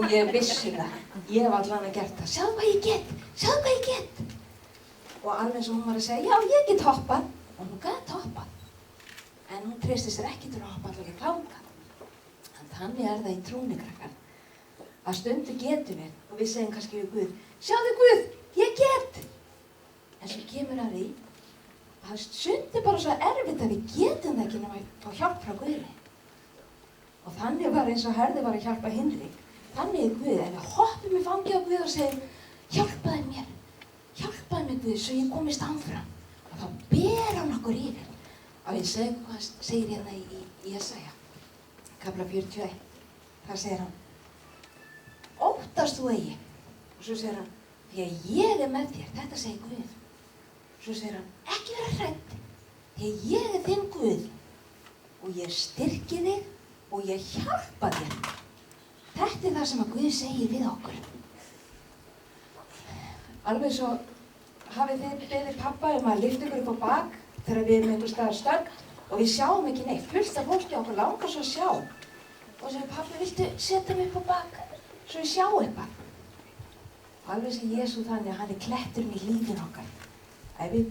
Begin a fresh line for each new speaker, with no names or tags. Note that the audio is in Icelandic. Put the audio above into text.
Ég vissi það. Ég hef allan að gert það. Sjáðu hvað ég get, sjáðu hvað ég get. Og alveg eins og hún var að segja, já, ég get hoppað. Og hún gat hoppað. En hún treysti sér ekki til að hoppa allavega klanga. En þannig það í trúnni, krakkar. Að stundu getum við, og við segjum kannski við Guð, sjáðu Guð, ég get. En svo kemur að því, að stundu bara svo erfitt að við getum það ekki nema að fá hjálp frá Guði. Og þannig var eins og Herði var að hjálpa Hinrik. Þannig Guð, ef við hoppum í fangið á Guð og segjum, hjálpaði mér Guð, svo ég komist áfram. Og þá ber hann okkur yfir. Og ég segi hvað segir hérna í Jesaja, kafla 41. Það segir hann, óttast þú eigi. Og svo segir hann, því að ég með þér, þetta segir Guð. Svo segir hann, ekki vera hrædd, því að ég þinn Guð. Og ég styrki þig og ég hjálpa þér. Þetta það sem að Guð segir við okkur. Alveg svo hafið þið beðið pappa að lyfta ykkur upp á bak þegar við erum einhvers staðar stödd og við sjáum ekki neitt. Fullt af fólki okkur langar svo að sjá. Og segir pappi, viltu setja mig upp á bak svo við sjáum eitthvað? Alveg sem Jesú þannig að hann kletturinn í lífinu okkar. Ef við